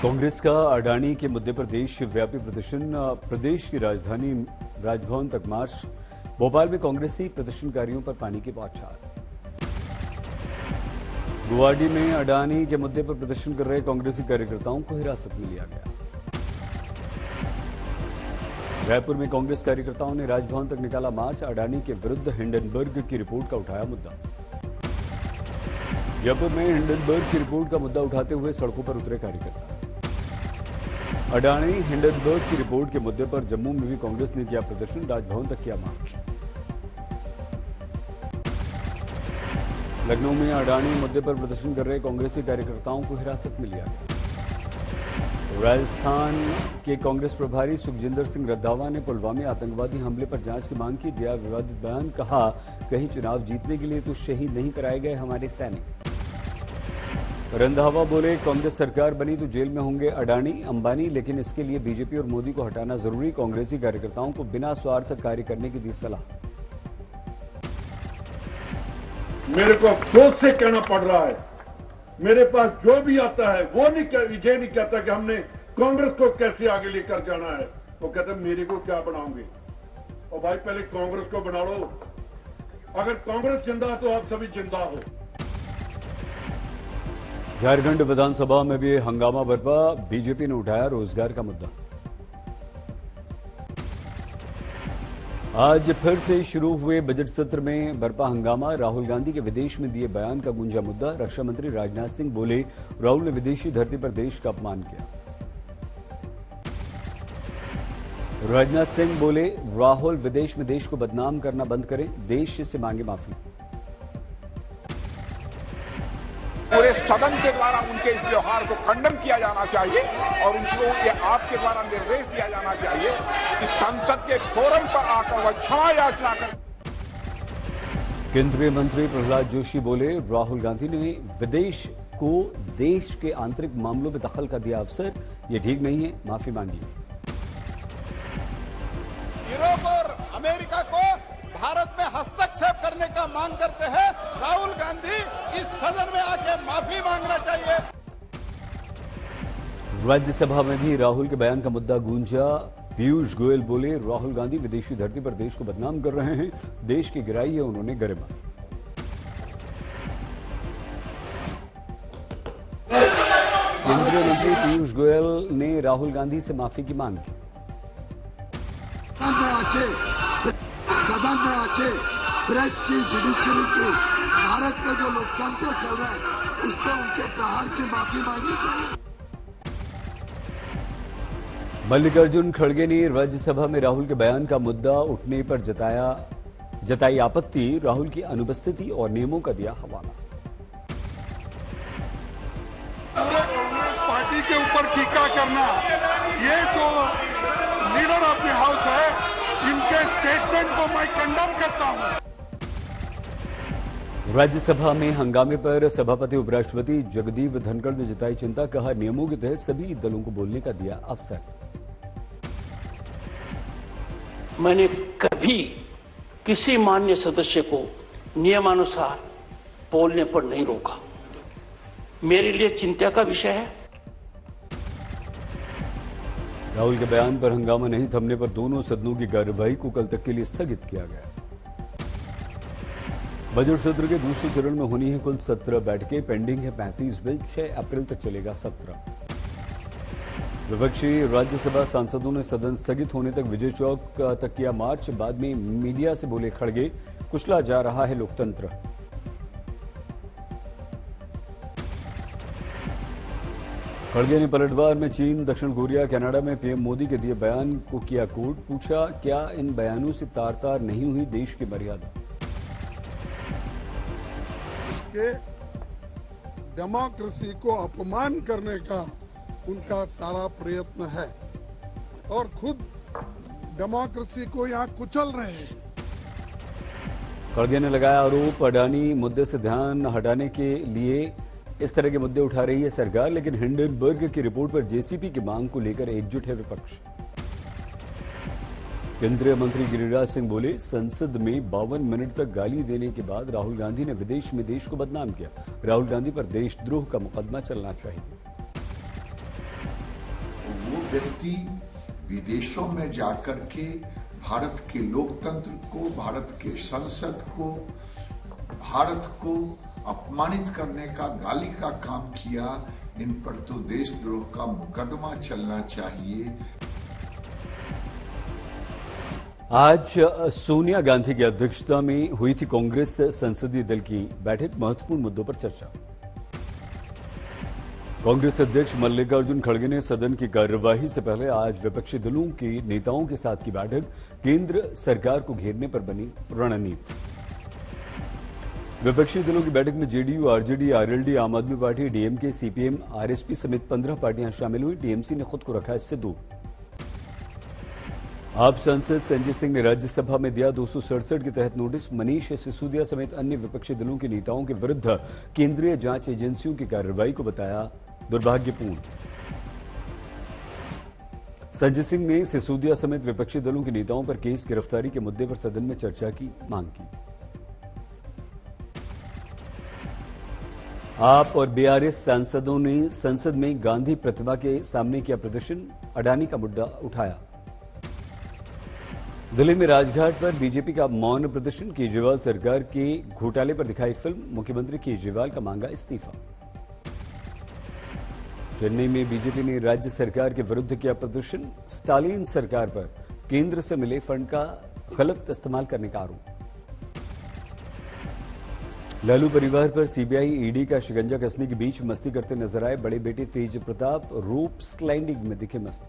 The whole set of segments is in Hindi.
कांग्रेस का अडानी के मुद्दे पर देशव्यापी प्रदर्शन। प्रदेश की राजधानी राजभवन तक मार्च। भोपाल में कांग्रेसी प्रदर्शनकारियों पर पानी की बौछार। गुवाहाटी में अडानी के मुद्दे पर प्रदर्शन कर रहे कांग्रेसी कार्यकर्ताओं को हिरासत में लिया गया। रायपुर में कांग्रेस कार्यकर्ताओं ने राजभवन तक निकाला मार्च। अडानी के विरुद्ध हिंडनबर्ग की रिपोर्ट का उठाया मुद्दा। जयपुर में हिंडनबर्ग की रिपोर्ट का मुद्दा उठाते हुए सड़कों पर उतरे कार्यकर्ता। अडानी हिंडनबर्ग की रिपोर्ट के मुद्दे पर जम्मू में भी कांग्रेस ने किया प्रदर्शन। राजभवन तक किया मार्च। लखनऊ में अडानी मुद्दे पर प्रदर्शन कर रहे कांग्रेसी कार्यकर्ताओं को हिरासत में लिया गया। राजस्थान के कांग्रेस प्रभारी सुखजिंदर सिंह रंधावा ने पुलवामा आतंकवादी हमले पर जांच की मांग की। दिया विवादित बयान। कहा, कहीं चुनाव जीतने के लिए तो शहीद नहीं कराए गए हमारे सैनिक। रंधावा बोले, कांग्रेस सरकार बनी तो जेल में होंगे अडानी अंबानी, लेकिन इसके लिए बीजेपी और मोदी को हटाना जरूरी। कांग्रेसी कार्यकर्ताओं को बिना स्वार्थ कार्य करने की दी सलाह। मेरे को अफसोस से कहना पड़ रहा है, मेरे पास जो भी आता है वो ये नहीं कहता कि हमने कांग्रेस को कैसे आगे लेकर जाना है। वो कहता मेरे को क्या बनाओगे। और भाई पहले कांग्रेस को बना लो। अगर कांग्रेस जिंदा है तो आप सभी जिंदा हो। झारखंड विधानसभा में भी हंगामा बरपा। बीजेपी ने उठाया रोजगार का मुद्दा। आज फिर से शुरू हुए बजट सत्र में बरपा हंगामा। राहुल गांधी के विदेश में दिए बयान का गूंजा मुद्दा। रक्षा मंत्री राजनाथ सिंह बोले, राहुल ने विदेशी धरती पर देश का अपमान किया। राजनाथ सिंह बोले, राहुल विदेश में देश को बदनाम करना बंद करें, देश से मांगे माफी। पूरे सदन के द्वारा उनके इस व्यवहार को कंडम किया जाना चाहिए और उनको ये आपके द्वारा निर्देश दिया जाना चाहिए कि संसद के फोरम पर आकर वह क्षमा याचना कर। केंद्रीय मंत्री प्रहलाद जोशी बोले, राहुल गांधी ने विदेश को देश के आंतरिक मामलों में दखल का दिया अवसर, ये ठीक नहीं है, माफी मांगी। यूरोप और अमेरिका को भारत में हस्तक्षेप करने का मांग करते हैं। राहुल गांधी इस सदन में आके माफी मांगना चाहिए। राज्यसभा में भी राहुल के बयान का मुद्दा गूंजा। पीयूष गोयल बोले, राहुल गांधी विदेशी धरती पर देश को बदनाम कर रहे हैं, देश की गिराई है उन्होंने गरिमा। केंद्रीय मंत्री पीयूष गोयल ने राहुल गांधी से माफी की मांग की। सदन में आके प्रेस की, जुडिशरी की, भारत में जो लोकतंत्र चल रहा है उस पर उनके प्रहार की माफी मांगनी चाहिए। मल्लिकार्जुन खड़गे ने राज्यसभा में राहुल के बयान का मुद्दा उठने पर जताई आपत्ति। राहुल की अनुपस्थिति और नियमों का दिया हवाला। पूरे कांग्रेस पार्टी के ऊपर टीका करना, ये जो लीडर ऑफ द हाउस है, इनके स्टेटमेंट को मैं कंडम करता हूं। राज्यसभा में हंगामे पर सभापति उपराष्ट्रपति जगदीप धनखड़ ने जताई चिंता। कहा, नियमों के तहत सभी दलों को बोलने का दिया अवसर। मैंने कभी किसी माननीय सदस्य को नियमानुसार बोलने पर नहीं रोका। मेरे लिए चिंता का विषय है। राहुल के बयान पर हंगामा नहीं थमने पर दोनों सदनों की कार्यवाही को कल तक के लिए स्थगित किया गया। बजट सत्र के दूसरे चरण में होनी है कुल 17 बैठकें। पेंडिंग है 35 बिल। 6 अप्रैल तक चलेगा सत्र। विपक्षी राज्यसभा सांसदों ने सदन स्थगित होने तक विजय चौक तक किया मार्च। बाद में मीडिया से बोले खड़गे, कुचला जा रहा है लोकतंत्र। खड़गे ने पलटवार में चीन, दक्षिण कोरिया, कनाडा में पीएम मोदी के दिए बयान को किया कोट। पूछा, क्या इन बयानों से तार तार नहीं हुई देश की मर्यादा। इसके डेमोक्रेसी को अपमान करने का उनका सारा प्रयत्न है और खुद डेमोक्रेसी को यहाँ कुचल रहे हैं। खड़गे ने लगाया आरोप, अडानी मुद्दे से ध्यान हटाने के लिए इस तरह के मुद्दे उठा रही है सरकार, लेकिन हिंडनबर्ग की रिपोर्ट पर जेसीपी की मांग को लेकर एकजुट है विपक्ष। केंद्रीय मंत्री गिरिराज सिंह बोले, संसद में 52 मिनट तक गाली देने के बाद राहुल गांधी ने विदेश में देश को बदनाम किया। राहुल गांधी पर देशद्रोह का मुकदमा चलना चाहिए। वो व्यक्ति विदेशों में जाकर के भारत के लोकतंत्र को, भारत के संसद को, भारत को अपमानित करने का, गाली का काम किया। इन पर तो देशद्रोह का मुकदमा चलना चाहिए। आज सोनिया गांधी की अध्यक्षता में हुई थी कांग्रेस संसदीय दल की बैठक। महत्वपूर्ण मुद्दों पर चर्चा। कांग्रेस अध्यक्ष मल्लिकार्जुन खड़गे ने सदन की कार्यवाही से पहले आज विपक्षी दलों के नेताओं के साथ की बैठक। केंद्र सरकार को घेरने पर बनी रणनीति। विपक्षी दलों की बैठक में जेडीयू, आरजेडी, आरएलडी, आम आदमी पार्टी, डीएमके, सीपीएम, आरएसपी समेत 15 पार्टियां शामिल हुई। टीएमसी ने खुद को रखा इससे दूर। आप सांसद संजय सिंह ने राज्यसभा में दिया 267 के तहत नोटिस। मनीष सिसोदिया समेत अन्य विपक्षी दलों के नेताओं के विरुद्ध केंद्रीय जांच एजेंसियों की कार्रवाई को बताया दुर्भाग्यपूर्ण। संजय सिंह ने सिसोदिया समेत विपक्षी दलों के नेताओं पर केस गिरफ्तारी के मुद्दे पर सदन में चर्चा की मांग की। आप और बीआरएस सांसदों ने संसद में गांधी प्रतिमा के सामने किया प्रदर्शन। अडानी का मुद्दा उठाया। दिल्ली में राजघाट पर बीजेपी का मौन प्रदर्शन। केजरीवाल सरकार के घोटाले पर दिखाई फिल्म। मुख्यमंत्री केजरीवाल का मांगा इस्तीफा। चेन्नई में बीजेपी ने राज्य सरकार के विरुद्ध किया प्रदर्शन। स्टालिन सरकार पर केंद्र से मिले फंड का गलत इस्तेमाल करने का आरोप। लालू परिवार पर सीबीआई, ईडी का शिकंजा कसने के बीच मस्ती करते नजर आए बड़े बेटे तेज प्रताप। रोप स्लाइडिंग में दिखे मस्त।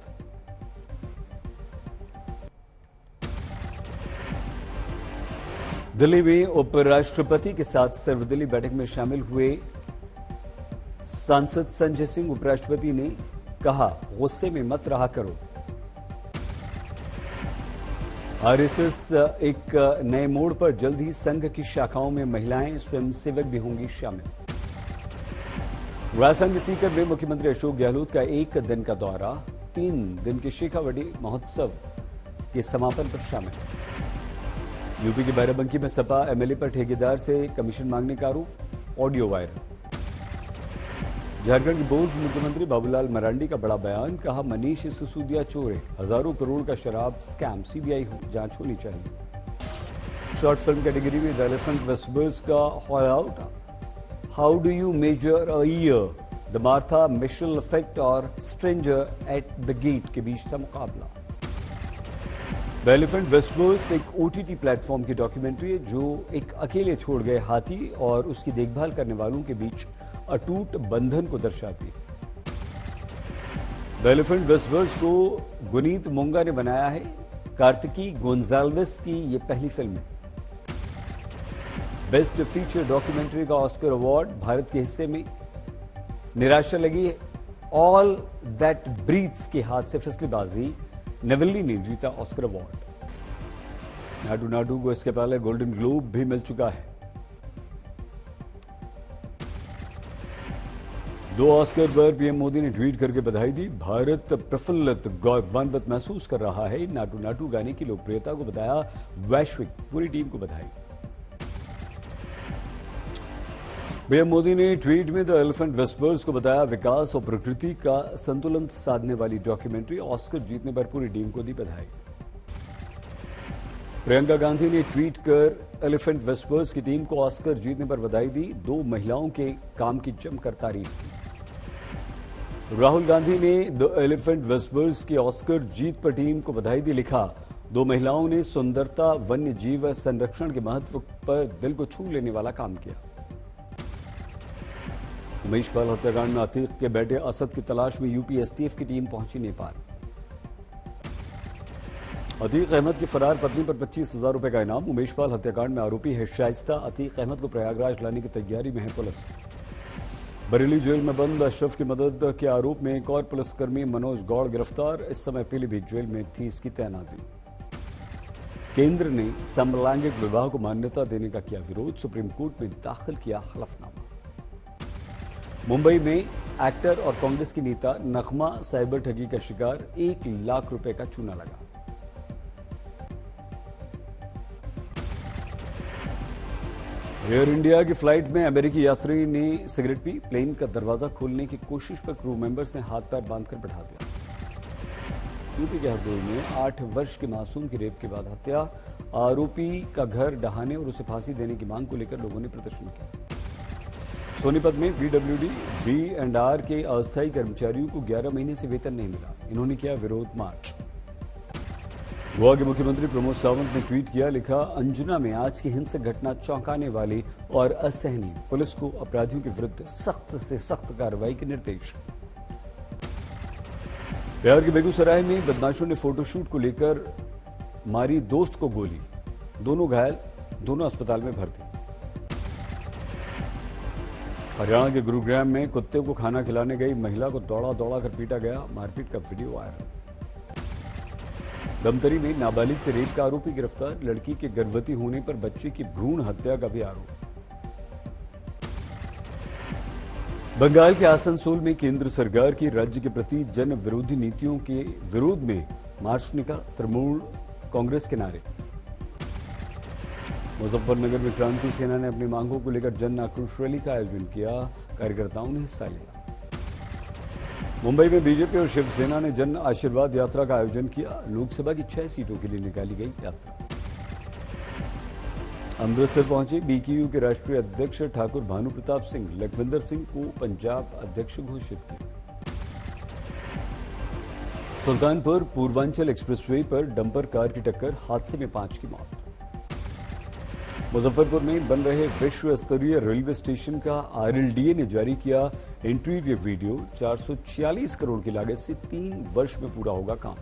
दिल्ली में उपराष्ट्रपति के साथ सर्वदलीय बैठक में शामिल हुए सांसद संजय सिंह। उपराष्ट्रपति ने कहा, गुस्से में मत रहा करो। आरएसएस एक नए मोड़ पर। जल्द ही संघ की शाखाओं में महिलाएं स्वयंसेवक भी होंगी शामिल। राजस्थान के सीकर में मुख्यमंत्री अशोक गहलोत का एक दिन का दौरा। 3 दिन के शेखावटी महोत्सव के समापन पर शामिल। यूपी के बाराबंकी में सपा एमएलए पर ठेकेदार से कमीशन मांगने का आरोप। Audio viral. झारखंड के बोर्ड मुख्यमंत्री बाबूलाल मरांडी का बड़ा बयान। कहा, मनीष सिसोदिया चोर है। हजारों करोड़ का शराब स्कैम। सीबीआई जांच होनी चाहिए। शॉर्ट फिल्म कैटेगरी में द एलिफेंट वेस्पर्स का haul out. How do you measure a year, the Martha Mitchell effect और स्ट्रेंजर एट द गेट के बीच था मुकाबला। द एलिफेंट वेस्पर्स एक ओटीटी प्लेटफॉर्म की डॉक्यूमेंट्री है जो एक अकेले छोड़ गए हाथी और उसकी देखभाल करने वालों के बीच अटूट बंधन को दर्शाती है। द एलिफेंट वेस्पर्स को गुनीत मोंगा ने बनाया है। कार्तिकी गोंजाल्वेस की यह पहली फिल्म है। बेस्ट फीचर डॉक्यूमेंट्री का ऑस्कर अवार्ड भारत के हिस्से में निराशा लगी है। ऑल दैट ब्रीथ्स के हाथ से फिसलीबाजी। नवेल्ली ने जीता ऑस्कर अवार्ड। नाडू नाडू को इसके पहले गोल्डन ग्लोब भी मिल चुका है। 2 ऑस्कर पर पीएम मोदी ने ट्वीट करके बधाई दी। भारत प्रफुल्लित गौरवान्वित महसूस कर रहा है। नाटू नाटू गाने की लोकप्रियता को बताया वैश्विक। पूरी टीम को बधाई। पीएम मोदी ने ट्वीट में द एलिफेंट वेस्पर्स को बताया विकास और प्रकृति का संतुलन साधने वाली डॉक्यूमेंट्री। ऑस्कर जीतने पर पूरी टीम को दी बधाई। प्रियंका गांधी ने ट्वीट कर एलिफेंट वेस्पर्स की टीम को ऑस्कर जीतने पर बधाई दी। 2 महिलाओं के काम की जमकर तारीफ की। राहुल गांधी ने द एलिफेंट वेस्पर्स की ऑस्कर जीत पर टीम को बधाई दी। लिखा, 2 महिलाओं ने सुंदरता, वन्य जीव संरक्षण के महत्व पर दिल को छू लेने वाला काम किया। उमेश पाल हत्याकांड में अतीक के बेटे असद की तलाश में यूपी एसटीएफ की टीम पहुंची नेपाल। अतीक अहमद की फरार पत्नी पर 25,000 रुपए का इनाम। उमेश पाल हत्याकांड में आरोपी है शाइस्ता। अतीक अहमद को प्रयागराज लाने की तैयारी में है पुलिस। बरेली जेल में बंद अशरफ की मदद के आरोप में एक और पुलिसकर्मी मनोज गौड़ गिरफ्तार। इस समय पीलीभीत जेल में थी इसकी तैनाती। केंद्र ने समलैंगिक विवाह को मान्यता देने का किया विरोध। सुप्रीम कोर्ट में दाखिल किया हलफनामा। मुंबई में एक्टर और कांग्रेस की नेता नगमा साइबर ठगी का शिकार। 1 लाख रुपए का चूना लगा। एयर इंडिया की फ्लाइट में अमेरिकी यात्री ने सिगरेट पी। प्लेन का दरवाजा खोलने की कोशिश पर क्रू मेंबर्स ने हाथ पैर बांधकर बैठा दिया। यूपी के हरदोई में 8 वर्ष के मासूम की रेप के बाद हत्या, आरोपी का घर ढहाने और उसे फांसी देने की मांग को लेकर लोगों ने प्रदर्शन किया। सोनीपत में पीडब्ल्यूडी बी&आर के अस्थायी कर्मचारियों को 11 महीने से वेतन नहीं मिला। इन्होंने किया विरोध मार्च। गोवा के मुख्यमंत्री प्रमोद सावंत ने ट्वीट किया, लिखा, अंजुना में आज की हिंसक घटना चौंकाने वाली और असहनीय। पुलिस को अपराधियों के विरुद्ध सख्त से सख्त कार्रवाई के निर्देश। बिहार के बेगूसराय में बदमाशों ने फोटोशूट को लेकर मारी दोस्त को गोली, दोनों घायल, दोनों अस्पताल में भर्ती। हरियाणा के गुरुग्राम में कुत्ते को खाना खिलाने गई महिला को दौड़ा दौड़ा कर पीटा गया, मारपीट का वीडियो वायरल। दमतरी में नाबालिग से रेप का आरोपी गिरफ्तार, लड़की के गर्भवती होने पर बच्चे की भ्रूण हत्या का भी आरोप। बंगाल के आसनसोल में केंद्र सरकार की राज्य के प्रति जन विरोधी नीतियों के विरोध में मार्च निकाला, तृणमूल कांग्रेस के नारे। मुजफ्फरनगर में क्रांति सेना ने अपनी मांगों को लेकर जन आक्रोश रैली का आयोजन किया, कार्यकर्ताओं ने हिस्सा लिया। मुंबई में बीजेपी और शिवसेना ने जन आशीर्वाद यात्रा का आयोजन किया, लोकसभा की 6 सीटों के लिए निकाली गई यात्रा। अमृतसर पहुंचे बीकेयू के राष्ट्रीय अध्यक्ष ठाकुर भानु प्रताप सिंह, लखविंदर सिंह को पंजाब अध्यक्ष घोषित किया। सुल्तानपुर पूर्वांचल एक्सप्रेसवे पर डंपर कार की टक्कर, हादसे में 5 की मौत। मुजफ्फरपुर में बन रहे विश्व स्तरीय रेलवे स्टेशन का आरएलडीए ने जारी किया इंटीरियर वीडियो, 446 करोड़ की लागत से 3 वर्ष में पूरा होगा काम।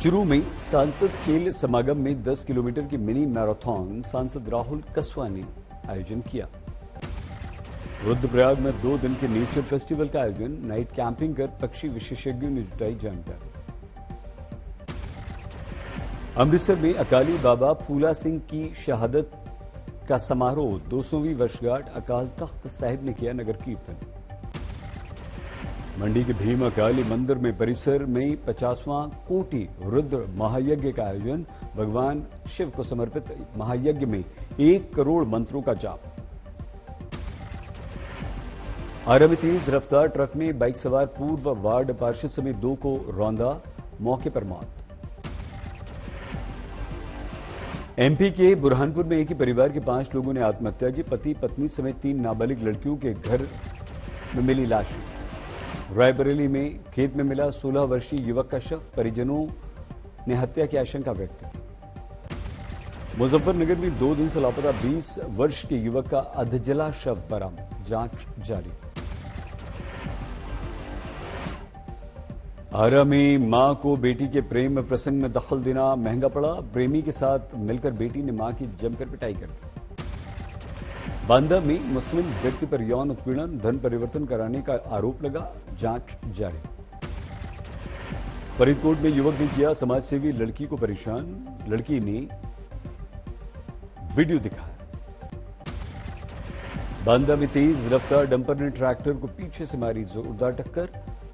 चुरू में सांसद खेल समागम में 10 किलोमीटर की मिनी मैराथन सांसद राहुल कसवा ने आयोजन किया। रुद्रप्रयाग में 2 दिन के नेचर फेस्टिवल का आयोजन, नाइट कैंपिंग कर पक्षी विशेषज्ञों ने जुटाई जानकारी। अमृतसर में अकाली बाबा फूला सिंह की शहादत का समारोह, 200वीं वर्षगांठ, अकाल तख्त साहिब ने किया नगर कीर्तन। मंडी के भीम अकाली मंदिर में परिसर में 50वां कोटि रुद्र महायज्ञ का आयोजन, भगवान शिव को समर्पित महायज्ञ में 1 करोड़ मंत्रों का जाप। आरा में तेज रफ्तार ट्रक ने बाइक सवार पूर्व वार्ड पार्षद समेत 2 को रौंदा, मौके पर मौत। एमपी के बुरहानपुर में एक ही परिवार के 5 लोगों ने आत्महत्या की, पति पत्नी समेत 3 नाबालिग लड़कियों के घर में मिली लाशें। रायबरेली में खेत में मिला 16 वर्षीय युवक का शव, परिजनों ने हत्या की आशंका व्यक्त की। मुजफ्फरनगर में 2 दिन से लापता 20 वर्ष के युवक का अधजला शव बरामद, जांच जारी। आरा में मां को बेटी के प्रेम प्रसंग में दखल देना महंगा पड़ा, प्रेमी के साथ मिलकर बेटी ने मां की जमकर पिटाई कर दी। बांदा में मुस्लिम व्यक्ति पर यौन उत्पीड़न, धन परिवर्तन कराने का आरोप लगा, जांच जारी। फरीदकोट में युवक ने किया समाजसेवी लड़की को परेशान, लड़की ने वीडियो दिखाया। बांदा में तेज रफ्तार डंपर ने ट्रैक्टर को पीछे से मारी जोरदार टक्कर,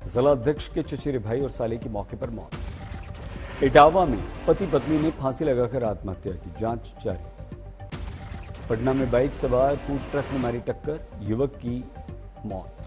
जिलाध्यक्ष के चचेरे भाई और साले की मौके पर मौत। इटावा में पति पत्नी ने फांसी लगाकर आत्महत्या की, जांच जारी। पटना में बाइक सवार फूड ट्रक ने मारी टक्कर, युवक की मौत।